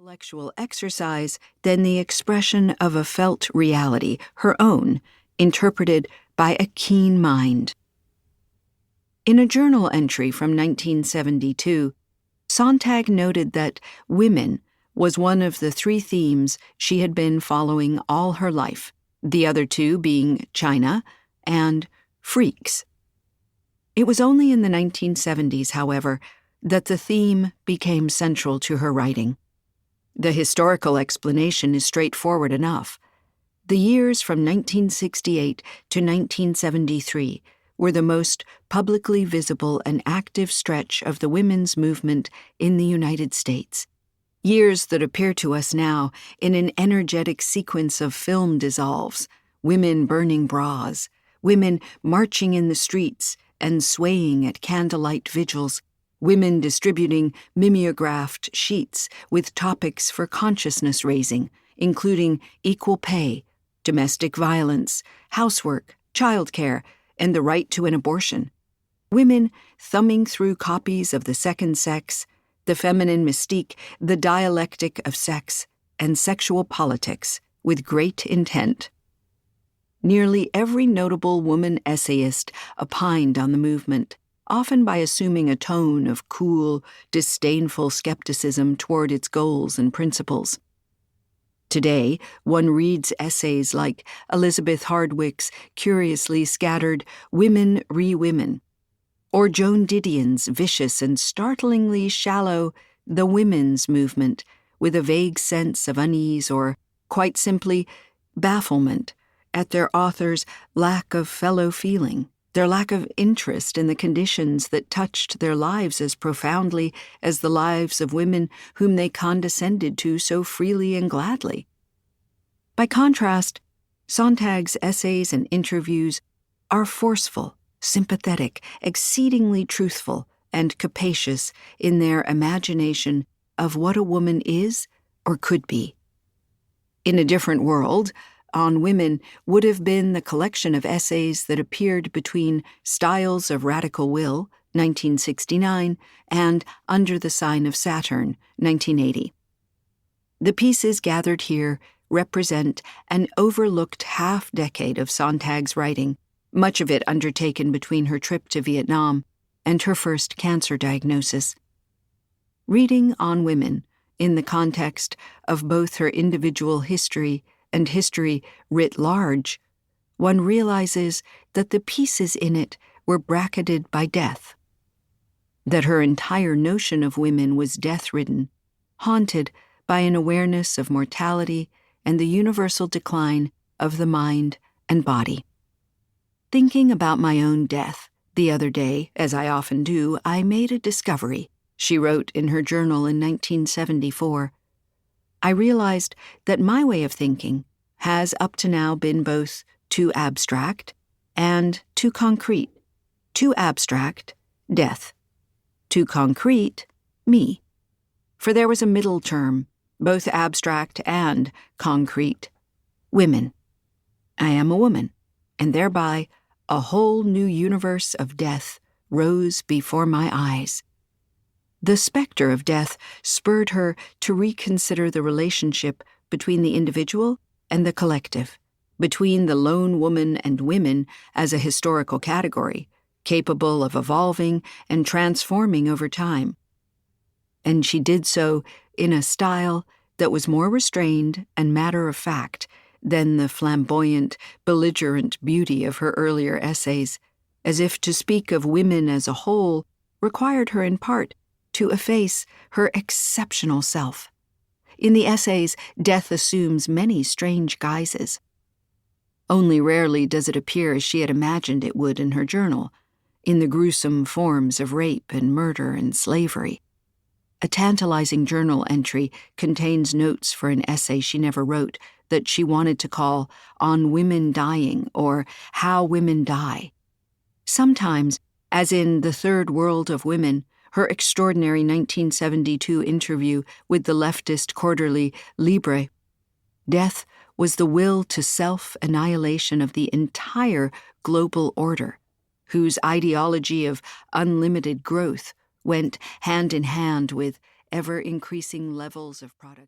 intellectual exercise than the expression of a felt reality, her own, interpreted by a keen mind. In a journal entry from 1972, Sontag noted that women was one of the three themes she had been following all her life, the other two being China and freaks. It was only in the 1970s, however, that the theme became central to her writing. The historical explanation is straightforward enough. The years from 1968 to 1973 were the most publicly visible and active stretch of the women's movement in the United States. Years that appear to us now in an energetic sequence of film dissolves, women burning bras, women marching in the streets and swaying at candlelight vigils, women distributing mimeographed sheets with topics for consciousness raising, including equal pay, domestic violence, housework, childcare, and the right to an abortion. Women thumbing through copies of The Second Sex, The Feminine Mystique, The Dialectic of Sex, and Sexual Politics with great intent. Nearly every notable woman essayist opined on the movement, often by assuming a tone of cool, disdainful skepticism toward its goals and principles. Today, one reads essays like Elizabeth Hardwick's curiously scattered Women Re-Women, or Joan Didion's vicious and startlingly shallow The Women's Movement, with a vague sense of unease or, quite simply, bafflement at their authors' lack of fellow feeling, their lack of interest in the conditions that touched their lives as profoundly as the lives of women whom they condescended to so freely and gladly. By contrast, Sontag's essays and interviews are forceful, sympathetic, exceedingly truthful, and capacious in their imagination of what a woman is or could be. In a Different World, On Women would have been the collection of essays that appeared between Styles of Radical Will, 1969, and Under the Sign of Saturn, 1980. The pieces gathered here represent an overlooked half-decade of Sontag's writing, much of it undertaken between her trip to Vietnam and her first cancer diagnosis. Reading On Women, in the context of both her individual history and history writ large, one realizes that the pieces in it were bracketed by death, that her entire notion of women was death-ridden, haunted by an awareness of mortality and the universal decline of the mind and body. Thinking about my own death the other day, as I often do, I made a discovery, she wrote in her journal in 1974. I realized that my way of thinking has up to now been both too abstract and too concrete. Too abstract, death. Too concrete, me. For there was a middle term, both abstract and concrete. Women. I am a woman, and thereby a whole new universe of death rose before my eyes. The specter of death spurred her to reconsider the relationship between the individual and the collective, between the lone woman and women as a historical category, capable of evolving and transforming over time. And she did so in a style that was more restrained and matter-of-fact than the flamboyant, belligerent beauty of her earlier essays, as if to speak of women as a whole required her in part to efface her exceptional self. In the essays, death assumes many strange guises. Only rarely does it appear as she had imagined it would in her journal, in the gruesome forms of rape and murder and slavery. A tantalizing journal entry contains notes for an essay she never wrote that she wanted to call On Women Dying or How Women Die. Sometimes, as in The Third World of Women, her extraordinary 1972 interview with the leftist quarterly Libre, death was the will to self-annihilation of the entire global order, whose ideology of unlimited growth went hand in hand with ever-increasing levels of productivity.